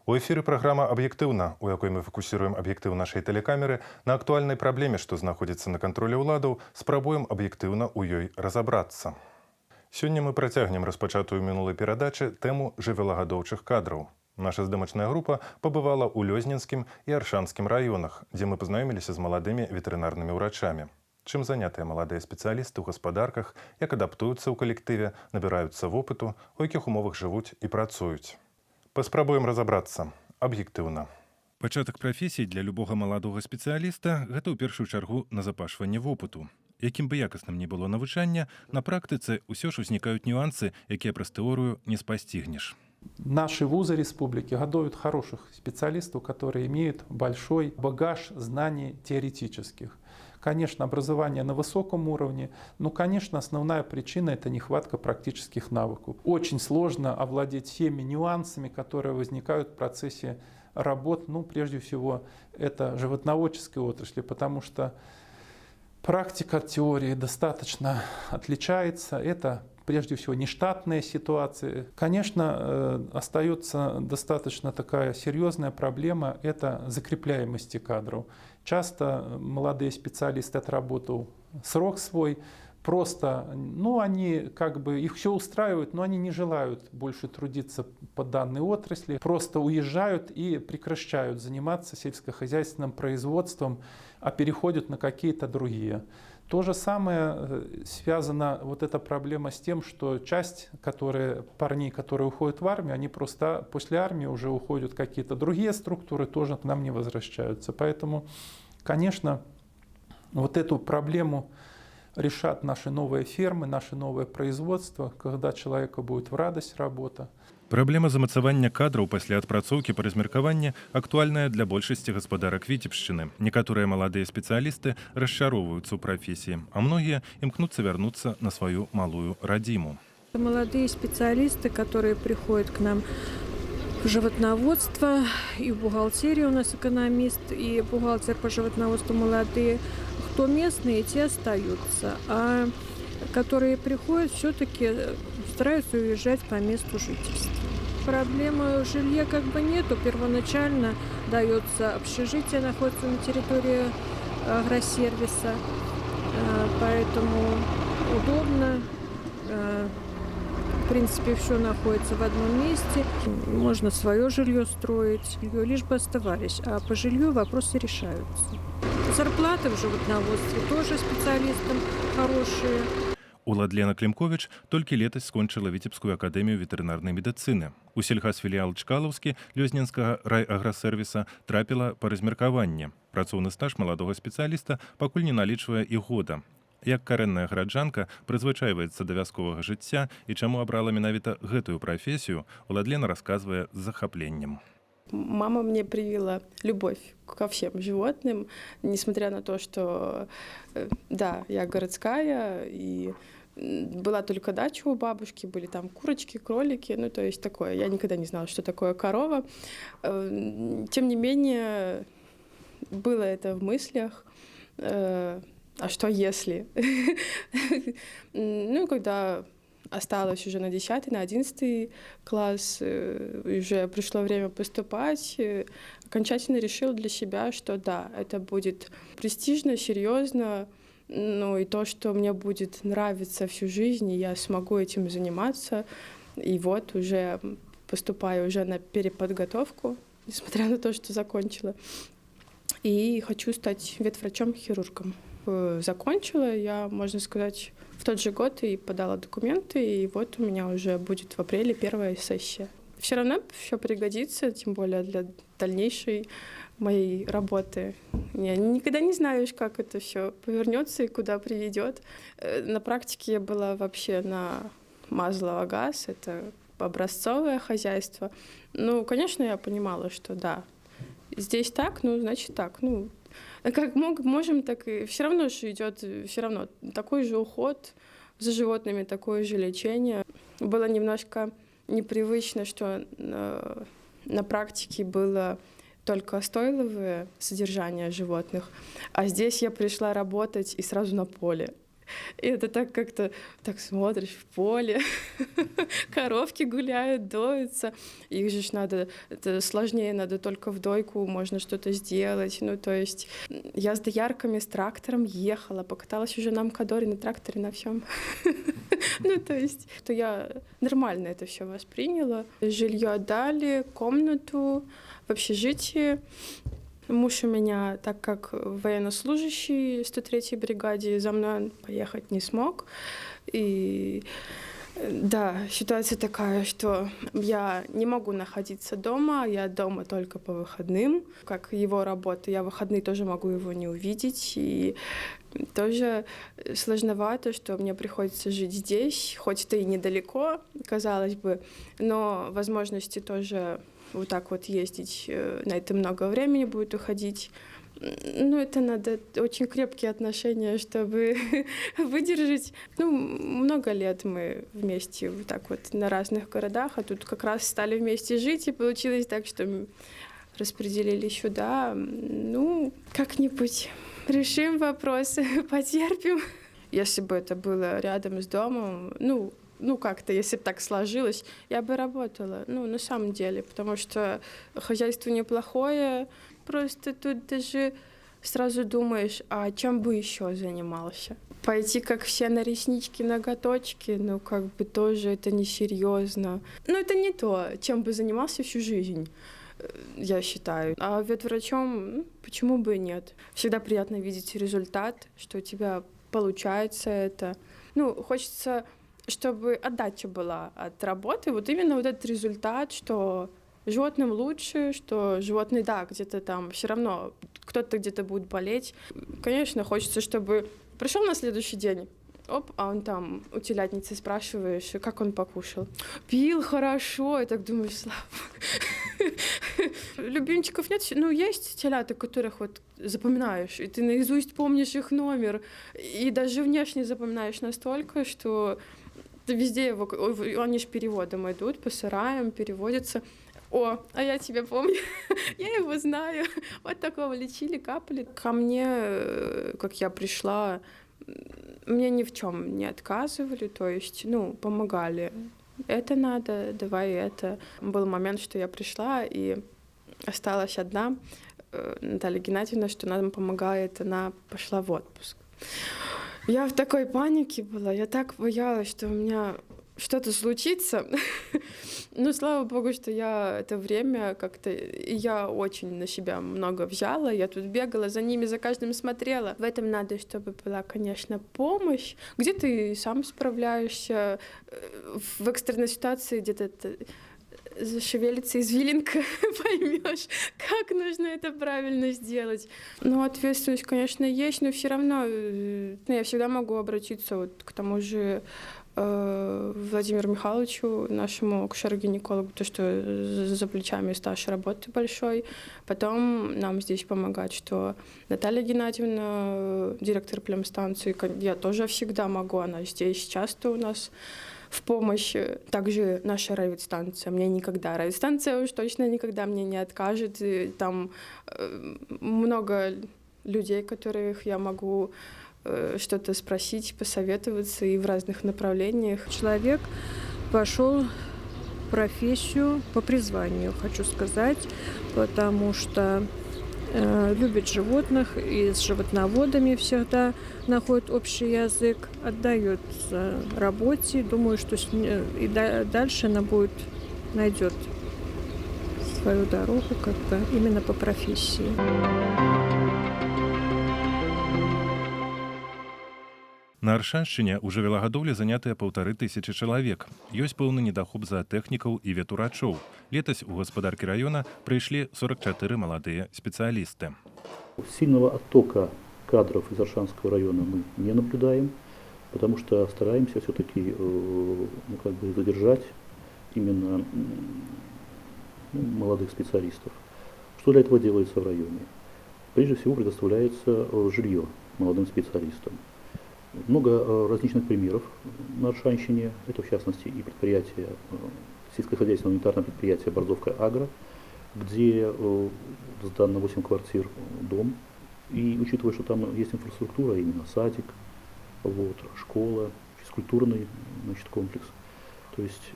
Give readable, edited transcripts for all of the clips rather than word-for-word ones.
У эфіры праграма «Аб'ектыўна», у якой мы фокусируем аб'ектыў нашай тэлекамеры на актуальнай праблеме, што знаходзіцца на кантролі ўладаў, спрабуем аб'ектыўна ў ёй разабрацца. Сёння мы працягнем распачатую мінулай перадачы тэму жывёлагадоўчых кадраў. Наша здымачная група пабывала ў Лёзненскім і Аршанскім раёнах, дзе мы пазнаёміліся з маладымі ветэрынарнымі ўрачамі. Чым занятыя маладыя спецыялісты ў гаспадарках, як адаптуюцца ў калектыве, набіраюцца вопыту, у якіх умовах жывуць і працуюць. Паспрабуем разабрацца аб'ектыўна. Пачатак прафесіі для любога маладога спецыяліста – гэта ў першую чаргу назапашванне вопыту. Якім бы якасным ні было навучанне, на практыцы ўсё ж узнікаюць нюансы, якія праз тэорыю не спасцігнеш. Наши вузы республики готовят хороших специалистов, которые имеют большой багаж знаний теоретических. Конечно, образование на высоком уровне, но, конечно, основная причина – это нехватка практических навыков. Очень сложно овладеть всеми нюансами, которые возникают в процессе работ. Прежде всего, это животноводческой отрасли, потому что практика от теории достаточно отличается. Это прежде всего нештатные ситуации. Конечно, остается достаточно такая серьезная проблема – это закрепляемости кадров. Часто молодые специалисты, отработав срок свой, просто, они их все устраивают, но они не желают больше трудиться по данной отрасли, просто уезжают и прекращают заниматься сельскохозяйственным производством, а переходят на какие-то другие. То же самое связана эта проблема с тем, что часть парней, которые уходят в армию, они просто после армии уже уходят в какие-то другие структуры, тоже к нам не возвращаются. Поэтому, конечно, эту проблему решат наши новые фермы, наше новое производство, когда человеку будет в радость работа. Праблема замацавання кадраў пасля адпрацоўкі па размеркаванні актуальная для большасці гаспадарак Віцебшчыны. Некаторыя маладыя спецыялісты расчароўваюцца ў прафесіі, а многія імкнуцца вярнуцца на сваю малую радзіму. Молодые специалисты, которые приходят к нам в животноводство, и в бухгалтерию у нас экономист, и бухгалтер по животноводству молодые, кто местные, те остаются, а которые приходят, все-таки стараются уезжать по месту жительства. Проблемы жилья нету. Первоначально дается общежитие, находится на территории агросервиса, поэтому удобно. В принципе, все находится в одном месте. Можно свое жилье строить, лишь бы оставались. А по жилью вопросы решаются. Зарплаты в животноводстве тоже специалистам хорошие. Уладлена Клімковіч толькі летась скончыла Віцебскую акадэмію ветэрынарнай медыцыны. У сельхазфіліал Чкалаўскі Лёзненскага райаграсервіса трапіла па размеркаванне. Працоўны стаж маладога спецыяліста пакуль не налічвае і года. Як карэнная гараджанка прызвычайваецца да вясковага жыцця і чаму абрала менавіта гэтую прафесію, Уладлена расказвае з захапленнем. Мама мне привила любовь ко всем животным, несмотря на то, что, да, я городская, и была только дача у бабушки, были там курочки, кролики, то есть такое. Я никогда не знала, что такое корова. Тем не менее, было это в мыслях. А что если? Когда осталась уже на 10, на 11 класс, уже пришло время поступать, окончательно решила для себя, что да, это будет престижно, серьезно, и то, что мне будет нравиться всю жизнь, и я смогу этим заниматься. И уже поступаю уже на переподготовку, несмотря на то, что закончила. И хочу стать ветврачом-хирургом. Закончила я, можно сказать, в тот же год и подала документы, и у меня уже будет в апреле первая сессия. Все равно все пригодится, тем более для дальнейшей моей работы. Я никогда не знаешь, как это все повернется и куда приведет. На практике я была вообще на Мазлово ГАЗ, это образцовое хозяйство. Конечно, я понимала, что да, здесь так, значит так, как можем, так и все равно же идет такой же уход за животными, такое же лечение. Было немножко непривычно, что на практике было только стойловое содержание животных, а здесь я пришла работать и сразу на поле. И это так как-то, так смотришь в поле, коровки гуляют, доются, их же ж надо, это сложнее, надо только в дойку можно что-то сделать. Ну, то есть я с доярками, с трактором ехала, покаталась уже на Амкадоре, на тракторе, на всем. Ну, то есть, то я нормально это все восприняла. Жилье отдали, комнату в общежитии. Муж у меня, так как военнослужащий 103-й бригаде, за мной он поехать не смог. И да, ситуация такая, что я не могу находиться дома, я дома только по выходным. Как его работа, я в выходные тоже могу его не увидеть. И тоже сложновато, что мне приходится жить здесь, хоть это и недалеко, казалось бы, но возможности тоже вот так вот ездить, на это много времени будет уходить. Ну, это надо очень крепкие отношения, чтобы выдержать. Ну, много лет мы вместе вот так вот на разных городах, а тут как раз стали вместе жить, и получилось так, что распределили сюда. Ну, как-нибудь решим вопросы, потерпим. Если бы это было рядом с домом, ну, как-то, если бы так сложилось, я бы работала, ну, на самом деле, потому что хозяйство неплохое, просто тут даже сразу думаешь, а чем бы еще занимался? Пойти, как все, на реснички, ноготочки, ну, как бы тоже это несерьезно. Ну, это не то, чем бы занимался всю жизнь, я считаю. А ветврачом, ну, почему бы и нет? Всегда приятно видеть результат, что у тебя получается это. Ну, хочется, чтобы отдача была от работы, вот именно вот этот результат, что животным лучше, что животные, да, где-то там все равно кто-то где-то будет болеть. Конечно, хочется, чтобы пришел на следующий день, оп, а он там у телятницы спрашиваешь, как он покушал. Пил хорошо, и так думаешь, слава. Любимчиков нет, ну, есть телята, которых вот запоминаешь, и ты наизусть помнишь их номер, и даже внешне запоминаешь настолько, что везде его, они же переводом идут, по сараям переводятся. О, а я тебя помню, я его знаю. Вот такого лечили, капали. Ко мне, как я пришла, мне ни в чем не отказывали, то есть, ну, помогали. Это надо, давай это. Был момент, что я пришла и осталась одна. Наталья Геннадьевна, что нам помогает, она пошла в отпуск. Я в такой панике была, я так боялась, что у меня что-то случится. Ну, слава богу, что я это время как-то... И я очень на себя много взяла. Я тут бегала за ними, за каждым смотрела. В этом надо, чтобы была, конечно, помощь. Где ты сам справляешься. В экстренной ситуации где-то зашевелится извилинка, поймешь, как нужно это правильно сделать. Ну, ответственность, конечно, есть, но все равно я всегда могу обратиться вот к тому же Владимиру Михайловичу, нашему акушеру-гинекологу, то, что за плечами стаж работы большой. Потом нам здесь помогать, что Наталья Геннадьевна, директор племстанции, я тоже всегда могу, она здесь часто у нас в помощь. Также наша райветстанция. Мне никогда, райветстанция уж точно никогда мне не откажет. И там много людей, которых я могу что-то спросить, посоветоваться и в разных направлениях. Человек пошел в профессию по призванию, хочу сказать, потому что любит животных и с животноводами всегда находит общий язык, отдается работе. Думаю, что и дальше она найдет свою дорогу как-то именно по профессии. На Аршаншчыне ў жывёлагадоўлі занятыя 1500 чалавек. Ёсць пэўны недахоп заатэхнікаў і ветурачоў. Летась у гаспадаркі раёна прыйшлі 44 маладыя специалисты. Сильного оттока кадров из Аршанского района мы не наблюдаем, потому что стараемся все-таки задержать именно молодых специалистов. Что для этого делается в районе? Прежде всего предоставляется жилье молодым специалистам. Много различных примеров на Аршанщине. Это, в частности, и предприятие, сельскохозяйственное унитарное предприятие «Борзовка Агро», где сдан на 8 квартир дом. И учитывая, что там есть инфраструктура, именно садик, вот, школа, физкультурный, значит, комплекс. То есть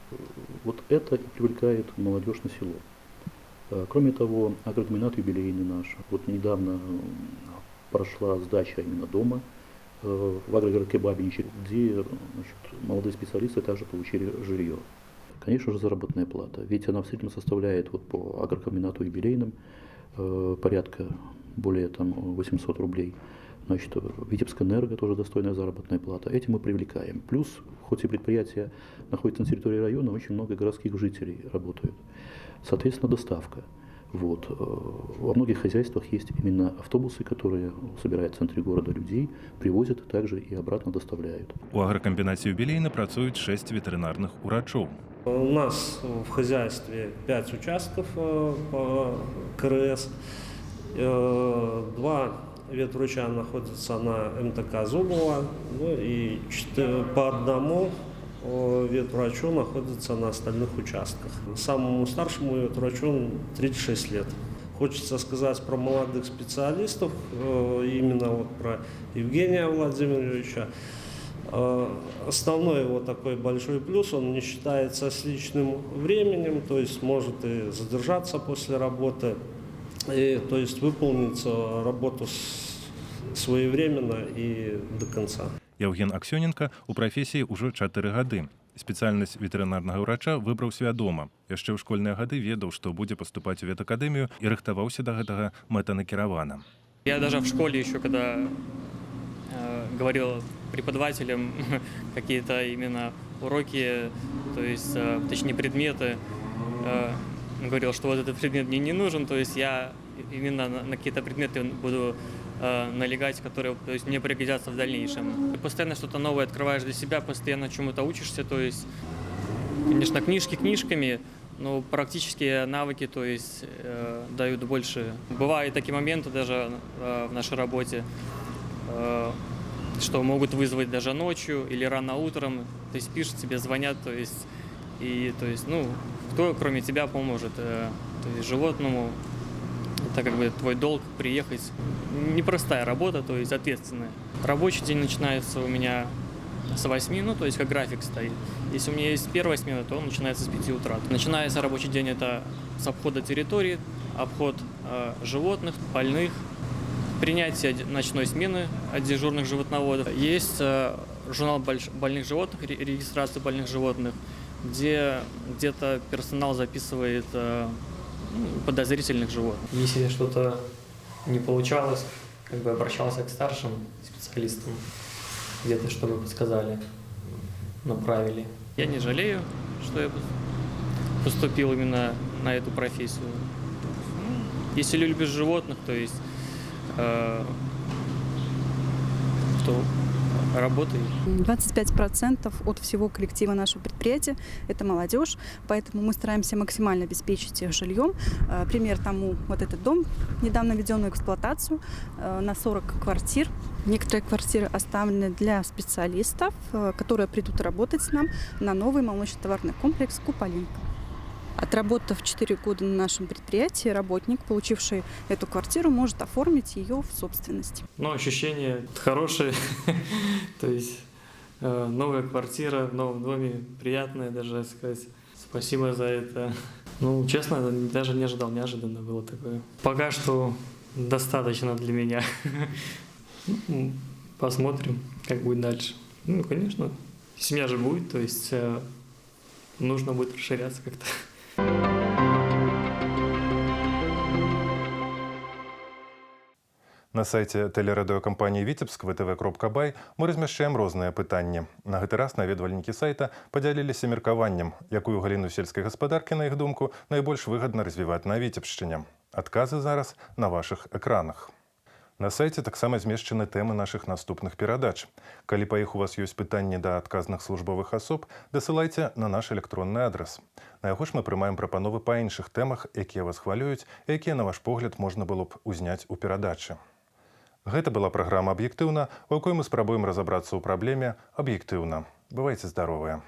вот это и привлекает молодежь на село. Кроме того, агрокомбинат юбилейный наш. Вот недавно прошла сдача именно дома в агрогородке Бабиничи, где, значит, молодые специалисты также получили жилье. Конечно же, заработная плата, ведь она в среднем составляет вот по агрокомбинату юбилейным порядка более там 800 рублей. Значит, Витебскэнерго тоже достойная заработная плата. Этим мы привлекаем. Плюс, хоть и предприятие находится на территории района, очень много городских жителей работают. Соответственно, доставка. Вот. Во многих хозяйствах есть именно автобусы, которые собирают в центре города людей, привозят также и обратно доставляют. У агрокомбінаті «Юбілейны» працують 6 ветеринарных урачоў. У нас в хозяйстве 5 участков по КРС, 2 ветврача находятся на МТК Зубова, ну и по одному ветврачу находится на остальных участках. Самому старшему ветврачу 36 лет. Хочется сказать про молодых специалистов, именно вот про Евгения Владимировича. Основной его такой большой плюс, он не считается с личным временем, то есть может и задержаться после работы, и, то есть выполнить работу своевременно и до конца. Евген Аксёненко у прафесіі ўжо 4 гады. Спецыяльнасць ветэрынарнага ўрача выбраў свядома. Яшчэ ў школьныя гады ведаў, што будзе паступаць у ветакадэмію і рыхтаваўся да гэтага мэтанакіравана. Я даже в школе еще, когда говорил преподавателям какие-то именно уроки, то есть, точнее, предметы, говорил, что вот этот предмет мне не нужен, то есть я именно на какие-то предметы буду налегать, которые, то есть, мне пригодятся в дальнейшем. Ты постоянно что-то новое открываешь для себя, постоянно чему-то учишься, то есть, конечно, книжки книжками, но практические навыки, то есть, дают больше. Бывают такие моменты даже в нашей работе, что могут вызвать даже ночью или рано утром, ты спишь, тебе звонят, то есть, и, то есть, ну, кто кроме тебя поможет, то есть, животному. Это как бы твой долг приехать. Непростая работа, то есть ответственная. Рабочий день начинается у меня с 8, ну то есть как график стоит. Если у меня есть первая смена, то он начинается с 5 утра. Начинается рабочий день это с обхода территории, обход животных, больных, принятие ночной смены от дежурных животноводов. Есть журнал больных животных, регистрация больных животных, где где-то персонал записывает подозрительных животных. Если что-то не получалось, как бы обращался к старшим специалистам, где-то чтобы подсказали, направили. Я не жалею, что я поступил именно на эту профессию. Если любишь животных, то есть то работай. 25% от всего коллектива нашего предприятия – это молодежь, поэтому мы стараемся максимально обеспечить их жильем. Пример тому вот этот дом, недавно введенный в эксплуатацию, на 40 квартир. Некоторые квартиры оставлены для специалистов, которые придут работать с нам на новый молочно-товарный комплекс «Куполинка». Отработав 4 года на нашем предприятии, работник, получивший эту квартиру, может оформить ее в собственность. Ну, ощущения хорошие. То есть новая квартира в новом доме, приятная даже сказать. Спасибо за это. Ну, честно, даже не ожидал, неожиданно было такое. Пока что достаточно для меня. Посмотрим, как будет дальше. Ну, конечно, семья же будет, то есть нужно будет расширяться как-то. На сайце тэлерадыёкампаніі «Віцебск» vtv.by мы размяшчаем розныя пытанні. На гэты раз наведвальнікі сайта падзяліліся меркаваннем, якую галіну сельскай гаспадаркі, на іх думку, найбольш выгадна развіваць на Віцебшчыне. Адказы зараз на вашых экранах. На сайце таксама змешчаны тэмы нашых наступных перадач. Калі па іх у вас ёсць пытанні да адказных службовых асоб, дасылайце на наш электронны адрас. На яго ж мы прымаем прапановы па іншых тэмах, якія вас хвалююць, і якія, на ваш погляд, можна было б узняць у перадачы. Гэта была праграма «Аб'ектыўна», у якой мы спрабуем разабрацца ў праблеме аб'ектыўна. Бывайце здаровыя!